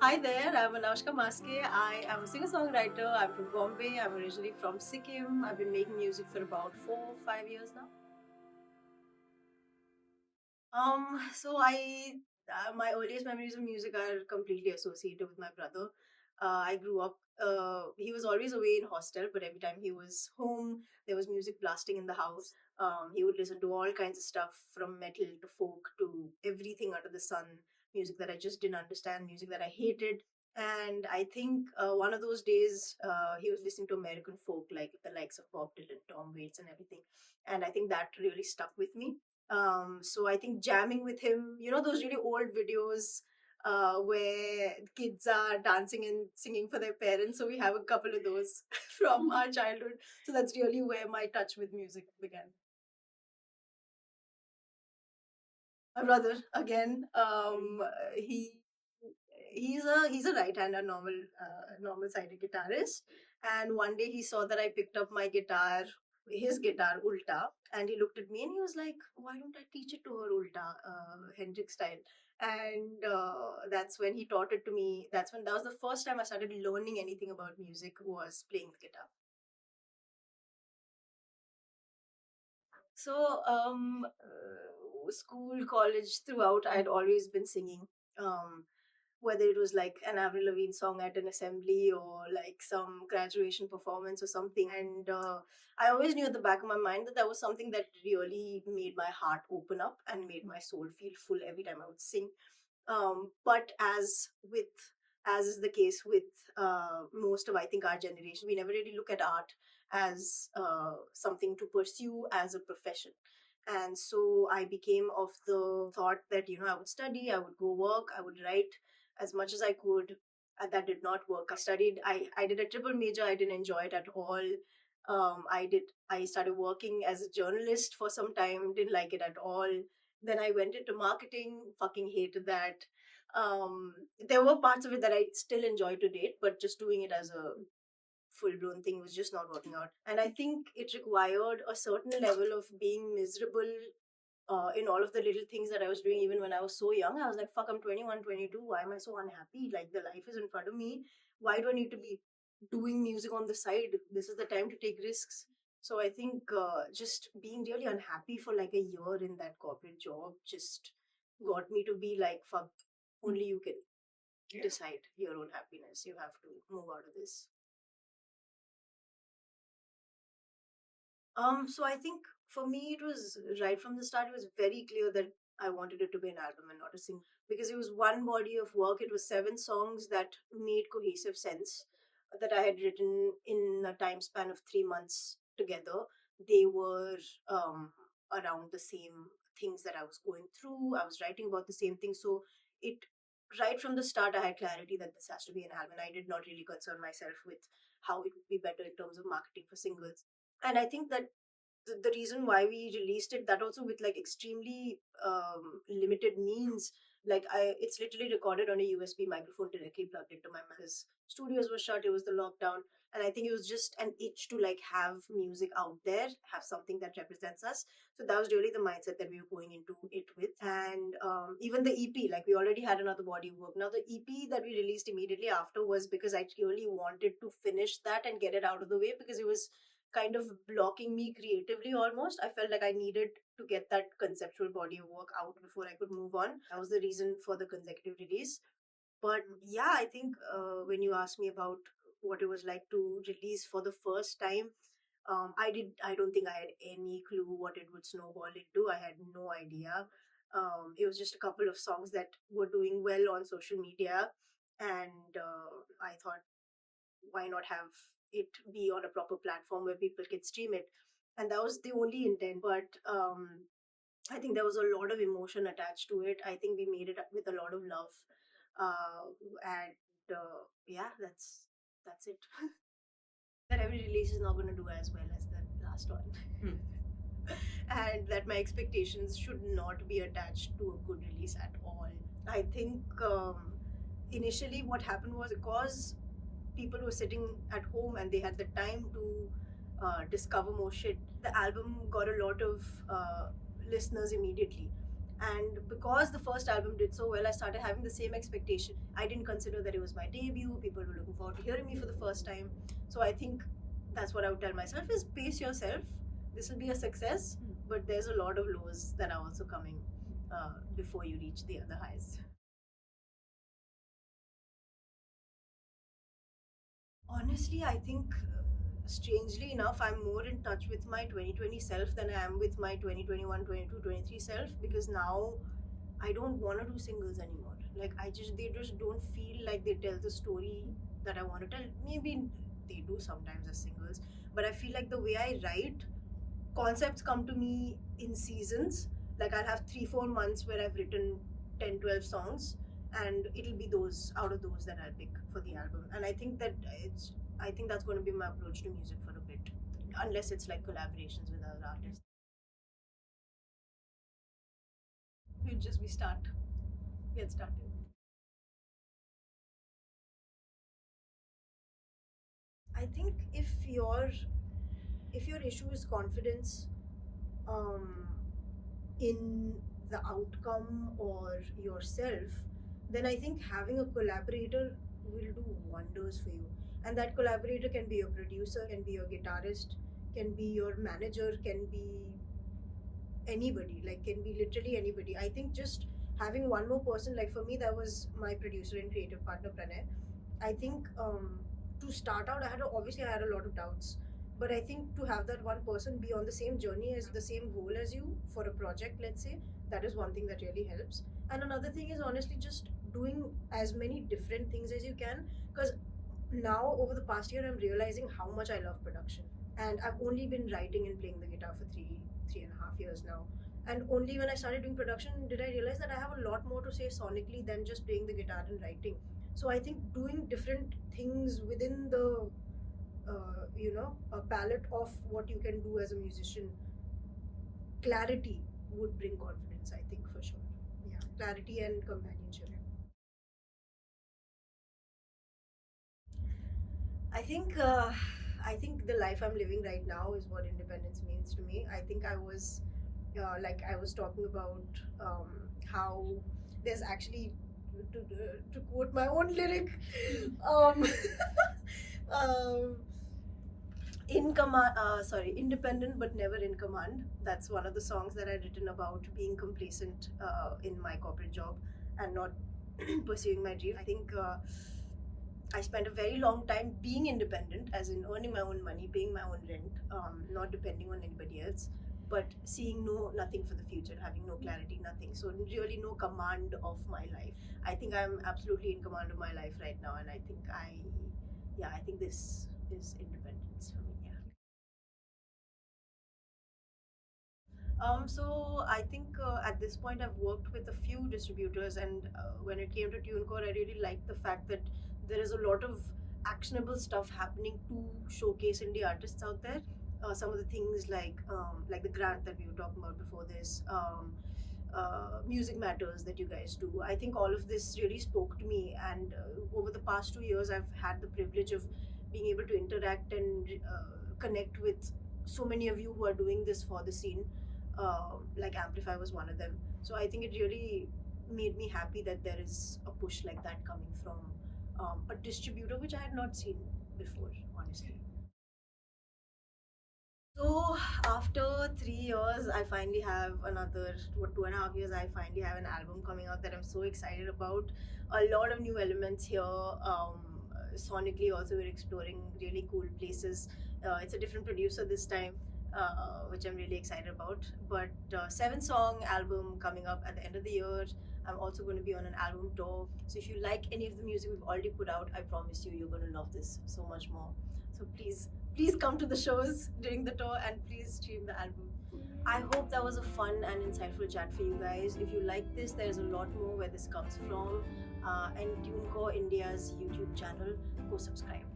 Hi there, I'm Anoushka Maske. I am a singer-songwriter. I'm from Bombay. I'm originally from Sikkim. I've been making music for about 4, 5 years now. My earliest memories of music are completely associated with my brother. I grew up. He was always away in hostel, but every time he was home, there was music blasting in the house. He would listen to all kinds of stuff from metal to folk to everything under the sun. Music that I just didn't understand, music that I hated. And I think one of those days he was listening to American folk, like the likes of Bob Dylan, Tom Waits, and everything. And I think that really stuck with me. So I think jamming with him, those really old videos where kids are dancing and singing for their parents. So we have a couple of those from our childhood. So that's really where my touch with music began. My brother, again, he he's a right-hander normal sided guitarist, and one day he saw that I picked up my guitar, his guitar ulta, and he looked at me and he was like, why don't I teach it to her ulta, Hendrix style? And that's when he taught it to me. That was the first time I started learning anything about music, was playing the guitar. School, college, throughout, I had always been singing. Um, whether it was like an Avril Lavigne song at an assembly or like some graduation performance or something. And I always knew at the back of my mind that that was something that really made my heart open up and made my soul feel full every time I would sing. But as is the case with most of, I think, our generation, we never really look at art as something to pursue as a profession. And so I became of the thought that, I would study, I would go work, I would write as much as I could. And that did not work. I did a triple major, I didn't enjoy it at all. I started working as a journalist for some time, didn't like it at all. Then I went into marketing, fucking hated that. There were parts of it that I still enjoy to date, but just doing it as a full blown thing was just not working out. And I think it required a certain level of being miserable in all of the little things that I was doing, even when I was so young. I was like, fuck, I'm 21, 22. Why am I so unhappy? Like, the life is in front of me. Why do I need to be doing music on the side? This is the time to take risks. So I think just being really unhappy for like a year in that corporate job just got me to be like, fuck, only you can decide your own happiness. You have to move out of this. So I think for me, it was right from the start, it was very clear that I wanted it to be an album and not a single, because it was one body of work. It was 7 songs that made cohesive sense, that I had written in a time span of 3 months together. They were around the same things that I was going through. I was writing about the same thing. So it, right from the start, I had clarity that this has to be an album. I did not really concern myself with how it would be better in terms of marketing for singles. And I think that the reason why we released it, that also with like extremely limited means, like it's literally recorded on a USB microphone directly plugged into my his studios were shut, it was the lockdown. And I think it was just an itch to like have music out there, have something that represents us. So that was really the mindset that we were going into it with. And even the EP, like we already had another body of work. Now the EP that we released immediately after was because I really wanted to finish that and get it out of the way, because it was kind of blocking me creatively almost. I felt like I needed to get that conceptual body of work out before I could move on. That was the reason for the consecutive release. But yeah, I think when you asked me about what it was like to release for the first time, I don't think I had any clue what it would snowball into. I had no idea. It was just a couple of songs that were doing well on social media, and I thought, why not have it be on a proper platform where people can stream it? And that was the only intent. But I think there was a lot of emotion attached to it. I think we made it up with a lot of love. And yeah, that's it. That every release is not going to do as well as the last one. And that my expectations should not be attached to a good release at all. I think initially what happened was, because people were sitting at home and they had the time to discover more shit, the album got a lot of listeners immediately. And because the first album did so well, I started having the same expectation. I didn't consider that it was my debut. People were looking forward to hearing me for the first time. So I think that's what I would tell myself is pace yourself. This will be a success, but there's a lot of lows that are also coming before you reach the other highs. Honestly, I think strangely enough, I'm more in touch with my 2020 self than I am with my 2021, 22, 23 self, because now I don't want to do singles anymore. Like they just don't feel like they tell the story that I want to tell. Maybe they do sometimes as singles, but I feel like the way I write, concepts come to me in seasons. Like I'll have 3, 4 months where I've written 10, 12 songs, and it'll be those out of those that I'll pick for the album. And I think that's going to be my approach to music for a bit, unless it's like collaborations with other artists. We start, get started. I think if your issue is confidence, um, in the outcome or yourself, then I think having a collaborator will do wonders for you. And that collaborator can be your producer, can be your guitarist, can be your manager, can be anybody, like can be literally anybody. I think just having one more person, like for me, that was my producer and creative partner Pranay. I think to start out, obviously I had a lot of doubts, but I think to have that one person be on the same journey as the same goal as you for a project, let's say, that is one thing that really helps. And another thing is honestly just doing as many different things as you can, because now over the past year I'm realizing how much I love production, and I've only been writing and playing the guitar for 3.5 years now. And only when I started doing production did I realize that I have a lot more to say sonically than just playing the guitar and writing. So I think doing different things within the a palette of what you can do as a musician, clarity would bring confidence, I think, for sure. Yeah, clarity and companionship. I think I think the life I'm living right now is what independence means to me. I think like I was talking about how there's actually to quote my own lyric, um, um, independent but never in command. That's one of the songs that I've written about being complacent in my corporate job and not pursuing my dream. I think I spent a very long time being independent, as in earning my own money, paying my own rent, not depending on anybody else, but seeing nothing for the future, having no clarity, nothing. So really no command of my life. I think I'm absolutely in command of my life right now, and I think this is independence for me. Yeah. So I think at this point I've worked with a few distributors, and when it came to TuneCore, I really liked the fact that there is a lot of actionable stuff happening to showcase indie artists out there. Some of the things like the grant that we were talking about before this, Music Matters that you guys do. I think all of this really spoke to me, and over the past 2 years, I've had the privilege of being able to interact and connect with so many of you who are doing this for the scene. Like Amplify was one of them. So I think it really made me happy that there is a push like that coming from a distributor, which I had not seen before, honestly. So after 3 years, I finally have another 2.5 years. I finally have an album coming out that I'm so excited about. A lot of new elements here. Sonically, also we're exploring really cool places. It's a different producer this time, which I'm really excited about. But 7 song album coming up at the end of the year. I'm also going to be on an album tour. So if you like any of the music we've already put out, I promise you're going to love this so much more. So please come to the shows during the tour and please stream the album. I hope that was a fun and insightful chat for you guys. If you like this, there's a lot more where this comes from. And TuneCore India's YouTube channel, go subscribe.